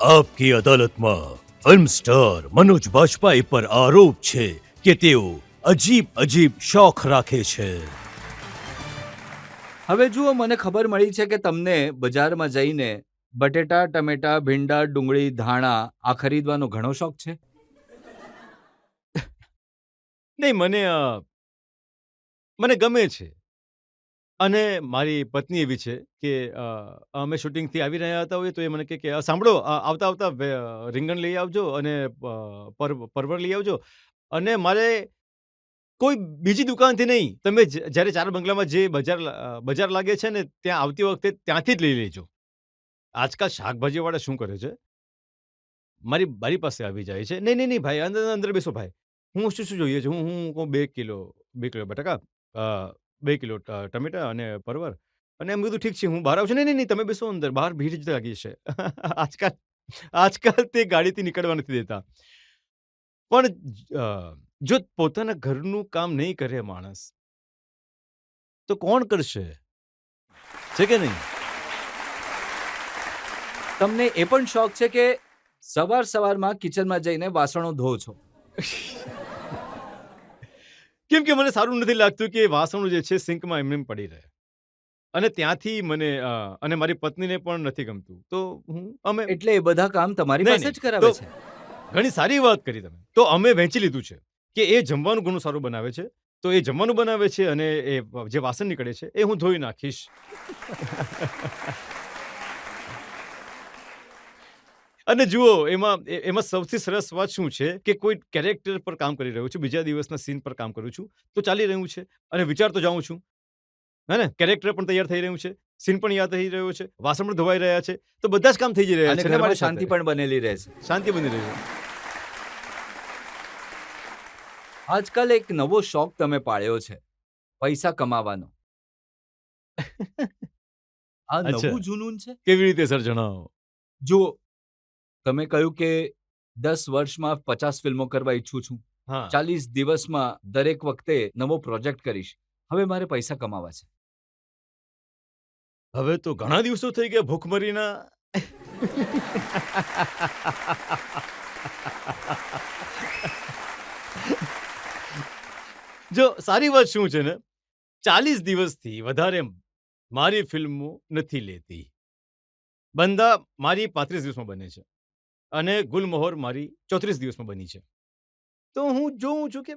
આપકી અદાલતમાં film star Manoj Bajpai પર આરોપ છે કે તેઓ અજીબ શોખ રાખે છે. હવે જુઓ, મને ખબર મળી છે કે તમને બજારમાં જઈને બટેટા, ટમેટા, ભીંડા, ડુંગળી, ધાણા આ ખરીદવાનો ઘણો શોખ છે. નહીં, મને ગમે છે. અને મારી પત્ની એવી છે કે અમે શૂટિંગથી આવી રહ્યા હતા હોય તો એ મને કહે કે સાંભળો, આવતા રીંગણ લઈ આવજો અને પરવળ લઈ આવજો. અને મારે કોઈ બીજી દુકાનથી નહીં, તમે જ્યારે ચાર બંગલામાં જે બજાર લાગે છે ને ત્યાં આવતી વખતે ત્યાંથી જ લઈ લેજો. આજકાલ શાકભાજીવાળા શું કરે છે, મારી બારી પાસે આવી જાય છે. નહીં ભાઈ, અંદર બેસો ભાઈ. હું શું જોઈએ છે? હું કહું 2 કિલો બટાકા, 2 કિલો ટમેટા અને પરવર. અને એમ કીધું ઠીક છે, હું બહાર આવું છું. નહીં, તમે બેસો અંદર, બહાર ભીડ જ લાગી છે. આજકાલ તે ગાડીથી નીકળવા નથી દેતા. પણ જો પોતાના ઘરનું કામ નહીં કરે માણસ, તો કોણ કરશે? છે કે નહીં? તમને એ પણ શોખ છે કે સવારમાં કિચનમાં જઈને વાસણો ધો છો. કેમ કે મને સારું નથી લાગતું કે વાસણો જે છે સિંકમાં એમને પડી રહે. અને ત્યાંથી મને અને મારી પત્નીને પણ નથી ગમતું. તો અમે એટલે એ બધા કામ તમારી નહીં, પાસે જ કરાવે તો છે. ઘણી સારી વાત કરી તમે. તો અમે વહેંચી લીધું છે કે એ જમવાનું ઘણું સારું બનાવે છે, તો એ જમવાનું બનાવે છે અને એ જે વાસણ નીકળે છે એ હું ધોઈ નાખીશ. અને જુઓ, એમાં સૌથી સરસ વાત શું છે કે કોઈ કેરેક્ટર પર કામ કરી રહ્યો છું, બીજા દિવસના સીન પર કામ કરું છું, તો ચાલી રહ્યું છે અને વિચારતો જાઉં છું. હે ને? કેરેક્ટર પણ તૈયાર થઈ રહ્યું છે, સીન પણ યાદ થઈ રહ્યો છે, વાસણ પણ ધોવાઈ રહ્યા છે, તો બધા જ કામ થઈ જઈ રહ્યા અને છે. ઘરમાં મારી શાંતિ સાથે પણ બનેલી રહે છે. શાંતિ બની રહી છે. આજકાલ એક નવો શોખ તમે પાળ્યો છે, પૈસા કમાવાનો. આ અચ્છા. નવું જૂનૂન છે. કેવી રીતે સર, જણાવો? જુઓ, તમે કહ્યું કે 10 વર્ષમાં 50 ફિલ્મો કરવા ઈચ્છું છું, હા. 40 દિવસમાં દરેક વખતે નવો પ્રોજેક્ટ કરીશ. હવે મારે પૈસા કમાવા છે. હવે તો ઘણા દિવસો થઈ ગયા ભૂખમરીના. જો સારી વાત શું છે ને, 40 દિવસથી વધારે મારી ફિલ્મો નથી લેતી. બંદા મારી 35 દિવસમાં બને છે અને ગુલમોહર મારી 34 દિવસમાં બની છે. તો હું જોઉં છું કે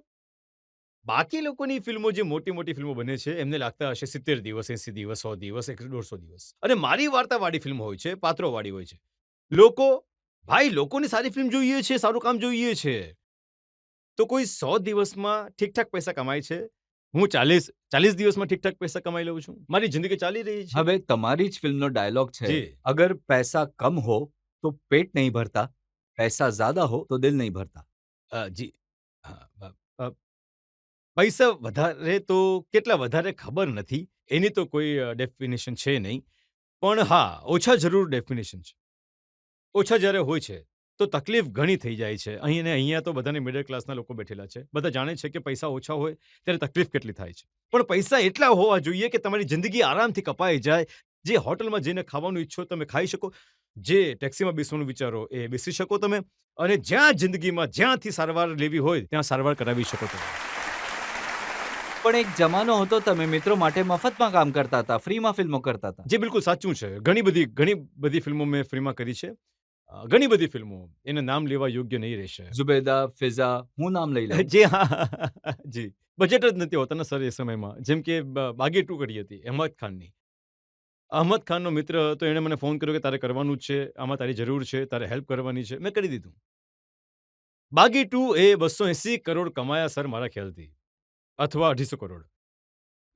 બાકી લોકોની ફિલ્મો, જે મોટી ફિલ્મો બને છે, એમને લાગતા હશે 70 દિવસ, 80 દિવસ, 100 દિવસ, 150 દિવસ. અને મારી વાર્તાવાળી ફિલ્મ હોય છે, પાત્રોવાળી હોય છે. લોકોને સારી ફિલ્મ જોઈએ છે, સારું કામ જોઈએ છે. તો કોઈ 100 દિવસમાં ઠીકઠાક પૈસા કમાય છે, હું 40 દિવસમાં ઠીકઠાક પૈસા કમાઈ લઉં છું. મારી જિંદગી ચાલી રહી છે. હવે તમારી જ ફિલ્મનો ડાયલોગ છે, જી. અગર પૈસા કમ હો તો પેટ નહીં ભરતા, પૈસા જ્યાદા હો તો દિલ નહીં ભરતા. જી. હા, પૈસા વધારે તો કેટલા વધારે ખબર નથી, એની તો કોઈ ડેફિનેશન છે નહીં. પણ હા, ઓછા જરૂર ડેફિનેશન છે. ઓછા જ્યારે હોય છે તો તકલીફ ઘણી થઈ જાય છે. અહીંયા તો બધાને મિડલ ક્લાસના લોકો બેઠેલા છે. બધા જાણે છે કે પૈસા ઓછા હોય ત્યારે તકલીફ કેટલી થાય છે. પણ પૈસા એટલા હોવા જોઈએ કે તમારી જિંદગી આરામથી કપાઈ જાય. જે હોટલમાં જઈને ખાવાનું ઈચ્છો તમે ખાઈ શકો, જે ટેક્સીમાં બેસવાનું વિચારો એ બેસી શકો તમે, અને જ્યાં જિંદગીમાં જ્યાંથી સારવાર લેવી હોય ત્યાં સારવાર કરાવી શકો તમે. પણ એક જમાનો હતો તમે મિત્રો માટે મફતમાં કામ કરતા હતા, ફ્રીમાં ફિલ્મો કરતા હતા. જે બિલકુલ સાચું છે. ઘણી બધી ફિલ્મો મેં ફ્રીમાં કરી છે. ઘણી બધી ફિલ્મો, એના નામ લેવા યોગ્ય નહીં રહેશે. ઝુબેદા, ફિઝા, હું નામ લઈ લઉં. જી હા, જી. બજેટ જ નથી હોતા ને સર એ સમયમાં. જેમ કે બાગી 2 કરી હતી અહમદ ખાનની. અહમદ ખાનનો મિત્ર હતો, એણે મને ફોન કર્યો કે તારે કરવાનું જ છે, આમાં તારી જરૂર છે, તારે હેલ્પ કરવાની છે. મેં કરી દીધું. બાગી 2 એ 280 કરોડ કમાયા સર, મારા ખ્યાલથી, અથવા 250 કરોડ.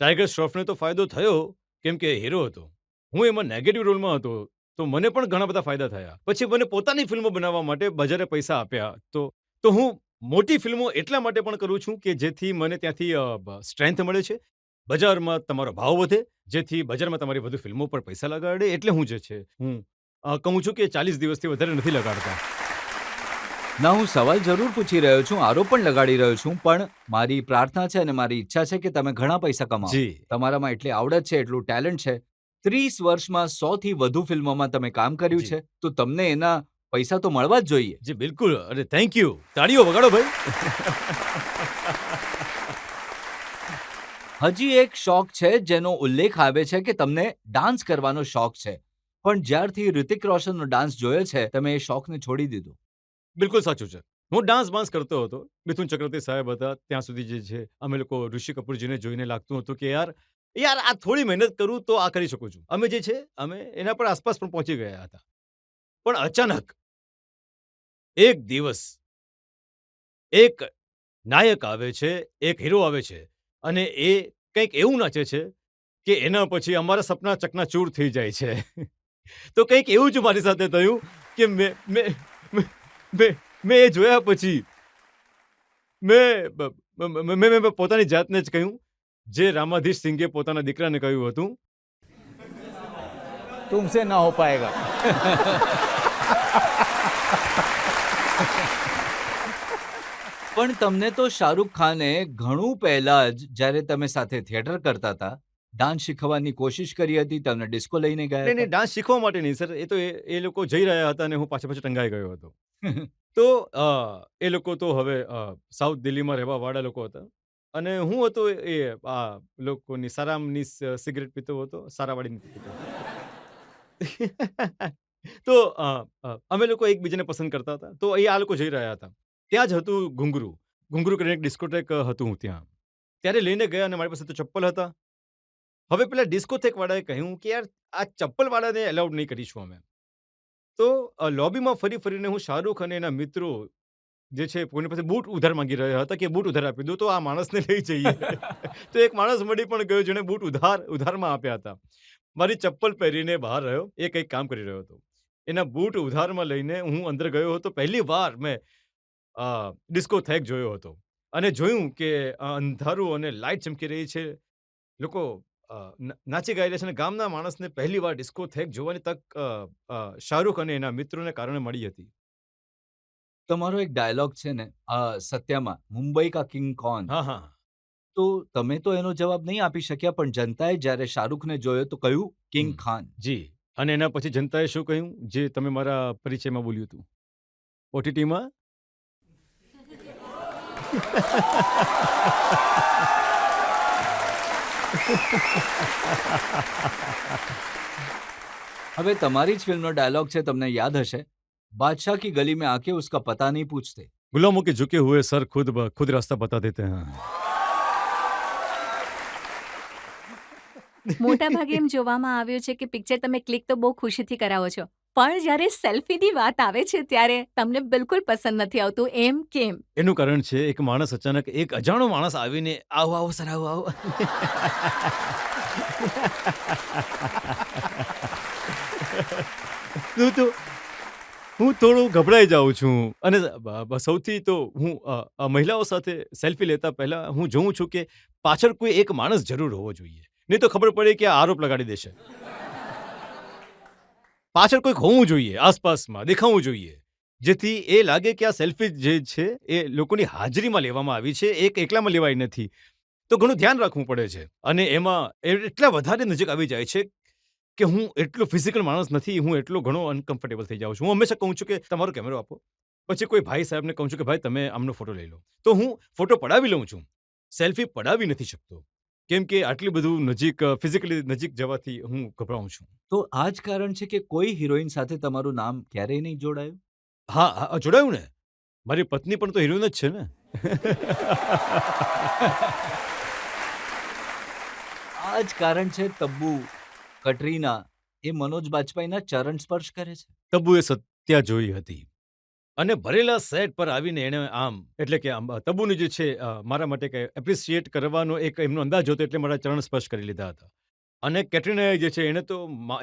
ટાઈગર શ્રોફને તો ફાયદો થયો કેમ કે હીરો હતો. હું એમાં નેગેટિવ રોલમાં હતો, તો મને પણ ઘણા બધા ફાયદા થયા. પછી મને પોતાની ફિલ્મો બનાવવા માટે બજારે પૈસા આપ્યા. તો હું મોટી ફિલ્મો એટલા માટે પણ કરું છું કે જેથી મને ત્યાંથી સ્ટ્રેન્થ મળે છે. બજારમાં તમારો ભાવ વધે, જેથી બજારમાં તમારી વધુ ફિલ્મો પર પૈસા લગાડે. એટલે હું જે છે હું કહું છું કે 40 દિવસથી વધારે નથી લગાડતા. ના, હું સવાલ જરૂર પૂછી રહ્યો છું, આરોપ પણ લગાડી રહ્યો છું, પણ મારી પ્રાર્થના છે અને મારી ઈચ્છા છે કે તમે ઘણા પૈસા કમાઓ. જી. તમારામાં એટલી આવડત છે, એટલું ટેલેન્ટ છે. 30 વર્ષમાં 100 થી વધુ ફિલ્મોમાં તમે કામ કર્યું જી. છે, તો તમને એના પૈસા તો મળવા જ જોઈએ. જી બિલકુલ. અરે થેન્ક યુ. તાળીઓ વગાડો ભાઈ. હજી એક શોખ છે જેનો ઉલ્લેખ આવે છે કે તમને ડાન્સ કરવાનો શોખ છે. પણ જ્યારથી ઋતિક રોશનનો ડાન્સ જોયો છે, તમે એ શોખને છોડી દીધો. બિલકુલ સાચું છે. હું ડાન્સ કરતો હતો. મિથુન ચક્રવર્તી સાહેબ હતા ત્યાં સુધી જે છે અમે લોકો ઋષિ કપૂરજીને જોઈને લાગતું હતું કે યાર આ થોડી મહેનત કરું તો આ કરી શકું છું. અમે જે છે અમે એના પર આસપાસ પણ પહોંચી ગયા હતા. પણ અચાનક એક દિવસ એક નાયક આવે છે, એક હીરો આવે છે અને એ કંઈક એવું નાચે છે કે એના પછી અમારા સપના ચકનાચૂર થઈ જાય છે. તો કંઈક એવું જ મારી સાથે થયું કે મેં મેં મેં મેં મેં એ જોયા પછી મેં પોતાની જાતને જ કહ્યું જે રામાધીશ સિંઘે પોતાના દીકરાને કહ્યું હતું, तुमसे ना हो पाएगा. પણ તમને તો શાહરૂખ ખાને ઘણું પહેલા જ જ્યારે તમે સાથે થિયેટર કરતા હતા, ડાન્સ શીખવાની કોશિશ કરી હતી, તમને ડિસ્કો લઈને ગયા નહીં હતા. ડાન્સ શીખવા માટે નહીં સર. એ તો એ લોકો જઈ રહ્યા હતા અને હું પાછળ ટંગાઈ ગયો હતો. તો એ લોકો તો હવે સાઉથ દિલ્હીમાં રહેવાવાળા લોકો હતા અને હું હતો એ આ લોકોની સારામની સિગરેટ પીતો હતો, સારાવાળીની પીતો હતો. તો અમે લોકો એકબીજાને પસંદ કરતા હતા. તો એ આ લોકો જઈ રહ્યા હતા. ત્યાં જ હતું ઘુંઘરું. ઘુંઘરું કરીને એક ડિસ્કોટેક હતું ત્યાં. ત્યારે લઈને ગયા અને મારી પાસે તો ચપ્પલ હતા. હવે પેલા ડિસ્કોથેકવાળાએ કહ્યું કે યાર આ ચપ્પલવાળાને એલાઉડ નહીં કરીશું અમે. તો લોબીમાં ફરીને હું શાહરૂખ અને એના મિત્રો જે છે કોઈની પાસે બૂટ ઉધાર માંગી રહ્યા હતા કે બૂટ ઉધાર આપી દો તો આ માણસને લઈ જઈએ. તો એક માણસ મળી પણ ગયો જેણે બૂટ ઉધારમાં આપ્યા હતા. મારી ચપ્પલ પહેરીને બહાર રહ્યો. એ કંઈક કામ કરી રહ્યો હતો. એના બૂટ ઉધારમાં લઈને હું અંદર ગયો હતો. પહેલી વાર મેં ડિસ્કોથેક જોયો હતો અને જોયું કે અંધારું અને લાઇટ ચમકી રહી છે. લોકો નાચી ગાઈ રહ્યા છે અને ગામના માણસને પહેલી વાર ડિસ્કોથેક જોવાની તક શાહરૂખ અને એના મિત્રોને કારણે મળી હતી. તમારો એક ડાયલોગ છે ને સત્યમાં, મુંબઈ કા કિંગ કોન. હા હા તો તમે તો એનો જવાબ નહીં આપી શક્યા, પણ જનતાએ જ્યારે શાહરૂખને જોયો તો કહ્યું કિંગ ખાન. જી. અને એના પછી જનતાએ શું કહ્યું જે તમે મારા પરિચયમાં બોલ્યું હતું ઓટીટીમાં. હવે તમારી જ ફિલ્મનો ડાયલોગ છે, તમને યાદ હશે, बादशाह की गली में आके उसका पता नहीं पूछते. गुलामों के झुके हुए सर खुद रास्ता बता देते हैं. મોટા ભાગે એમ જોવામાં આવ્યું છે કે પિક્ચર તમે ક્લિક તો બહુ ખુશીથી કરાવો છો, પણ જ્યારે સેલ્ફીની વાત આવે છે ત્યારે તમને બિલકુલ પસંદ નથી આવતું. એમ કેમ? એનું કારણ છે એક માણસ અચાનક એક અજાણો માણસ આવીને આવો આવો સર આવો આવો. હું થોડું ગભરાઈ જાઉં છું અને સૌથી તો હું મહિલાઓ સાથે સેલ્ફી લેતા પહેલા હું જોઉં છું કે પાછળ કોઈ એક માણસ જરૂર હોવો જોઈએ, નહીં તો ખબર પડે કે આ આરોપ લગાડી દેશે. પાછળ કોઈક હોવું જોઈએ, આસપાસમાં દેખાવું જોઈએ, જેથી એ લાગે કે આ સેલ્ફી જે છે એ લોકોની હાજરીમાં લેવામાં આવી છે, એક એકલામાં લેવાઈ નથી. તો ઘણું ધ્યાન રાખવું પડે છે અને એમાં એટલા વધારે નજીક આવી જાય છે કે હું એટલો ફિઝિકલ માણસ નથી, હું એટલો ઘણો અનકમ્ફર્ટેબલ થઈ જાઉં છું. હું હંમેશા કહું છું કે તમારો કેમેરો આપો, પછી કોઈ ભાઈ સાહેબને કહું છું કે ભાઈ તમે આમનો ફોટો લઈ લો. તો હું ફોટો પડાવી લઉં છું, સેલ્ફી પડાવી નથી શકતો, કેમ કે આટલી બધું નજીક ફિઝિકલી નજીક જવાથી હું ગભરાઉં છું. તો આ જ કારણ છે કે કોઈ હિરોઈન સાથે તમારું નામ ક્યારેય નહીં જોડાયું? હા જોડાયું ને. મારી પત્ની પણ તો હિરોઈન જ છે ને. આ જ કારણ છે તબ્બુ, કટરીના એ મનોજ બાજપાઈના ચરણ સ્પર્શ કરે છે. તબ્બુએ સત્યા જોઈ હતી અને ભરેલા સેટ પર આવીને એને આમ એટલે કે તબ્બુને જે છે મારા માટે કે એપ્રિશિએટ કરવાનો એક એમનો અંદાજ હતો, એટલે મારા ચરણ સ્પર્શ કરી લીધા હતા. અને કેટરીનાએ જે છે એને તો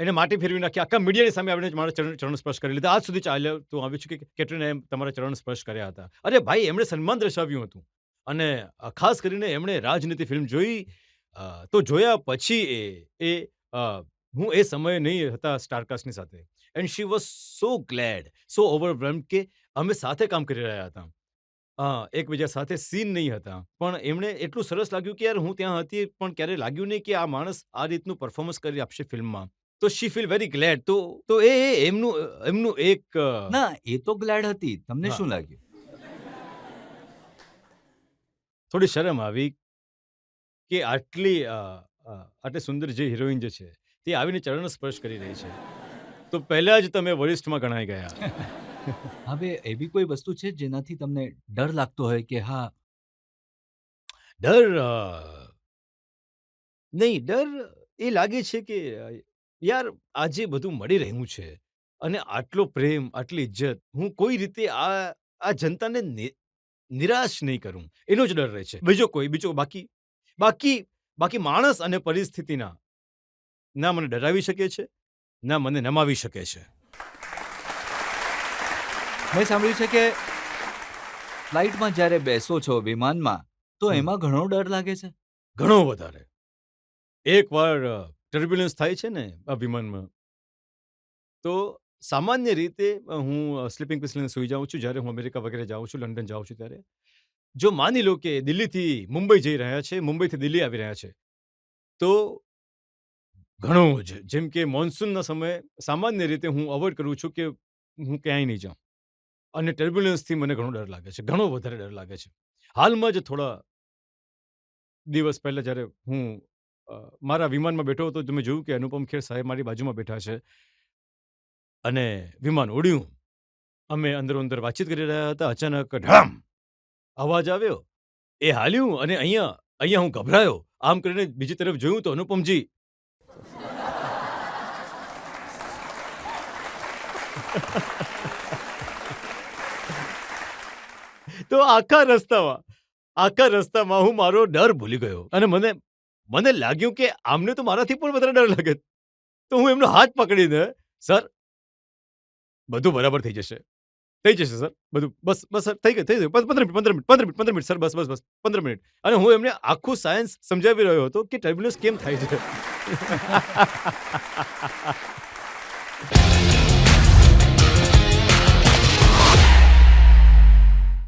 એને માટી ફેરવી નાખી, આખા મીડિયાની સામે આવીને મારા ચરણ સ્પર્શ કરી લીધા. આજ સુધી ચાલતું આવ્યું છે કે કેટરીનાએ તમારા ચરણ સ્પર્શ કર્યા હતા. અરે ભાઈ, એમણે સન્માન દર્શાવ્યું હતું અને ખાસ કરીને એમણે રાજનીતિ ફિલ્મ જોઈ. તો જોયા પછી હું એ સમયે નહીં હતા સ્ટારકાસ્ટની સાથે, and she was so glad, so overwhelmed કે અમે સાથે કામ કરી રહ્યા હતા. એકબીજા સાથે સીન નહીં હતા, પણ એમણે એટલું સરસ લાગ્યું કે યાર હું ત્યાં હતી પણ ક્યારે લાગ્યું નહીં કે આ માણસ આ રીતનું પરફોર્મન્સ કરી આપશે ફિલ્મમાં. તો શી ફીલ વેરી ગ્લેડ. તો એ એમનું એક ના એ તો ગ્લેડ હતી. તમને હા. શું લાગ્યું? થોડી શરમ આવી કે આટલી સુંદર જે હિરોઈન જે છે તે આવીને ચરણ સ્પર્શ કરી રહી છે. તો પહેલા જ તમે વરિષ્ઠમાં ગણાઈ ગયા. હવે એવી કોઈ વસ્તુ છે જેનાથી તમને ડર લાગતો હોય કે હા ડર નહીં, ડર એ લાગે છે કે યાર આજે બધું મળી રહ્યું છે અને આટલો પ્રેમ, આટલી ઇજ્જત હું કોઈ રીતે આ જનતાને નિરાશ નહીં કરું, એનો જ ડર રહે છે. બીજો બાકી માણસ અને પરિસ્થિતિના ના મને ડરાવી શકે છે, ના મને નમાવી શકે છે. મેં સાંભળ્યું છે કે ફ્લાઇટમાં જ્યારે બેસો છો વિમાનમાં તો હમ. એમાં ઘણો ડર લાગે છે. ઘણો વધારે. એકવાર ટર્બ્યુલન્સ થાય છે ને આ વિમાનમાં, તો સામાન્ય રીતે હું સ્લીપિંગ પિલ્સ લઈને સૂઈ જાઉં છું જ્યારે હું અમેરિકા વગેરે જાઉં છું, લંડન જાઉં છું ત્યારે. જો માની લો કે દિલ્હીથી મુંબઈ જઈ રહ્યા છે, મુંબઈથી દિલ્હી આવી રહ્યા છે, તો ઘણું જ જેમ કે મોન્સૂનના સમયે સામાન્ય રીતે હું અવોઇડ કરું છું કે હું ક્યાંય નહીં જાઉં. અને ટર્બ્યુલન્સથી મને ઘણો ડર લાગે છે, ઘણો વધારે ડર લાગે છે. હાલમાં જ થોડા દિવસ પહેલા જ્યારે હું મારા વિમાનમાં બેઠો હતો, તો મેં જોયું કે અનુપમ ખેર સાહેબ મારી બાજુમાં બેઠા છે અને વિમાન ઉડ્યું. અમે અંદરો-અંદર વાતચીત કરી રહ્યા હતા. અચાનક ઢામ અવાજ આવ્યો. એ હાલ્યું અને અહીંયા હું ગભરાયો. આમ કરીને બીજી તરફ જોયું તો અનુપમજી તો આખા રસ્તામાં હું મારો ડર ભૂલી ગયો અને મને લાગ્યું કે આમને તો મારાથી પણ વધારે ડર લાગે. તો હું એમનો હાથ પકડીને, સર બધું બરાબર થઈ જશે સર, બધું બસ સર થઈ ગયું 15 મિનિટ સર, બસ 15 મિનિટ. અને હું એમને આખું સાયન્સ સમજાવી રહ્યો હતો કે ટર્બ્યુલન્સ કેમ થાય છે.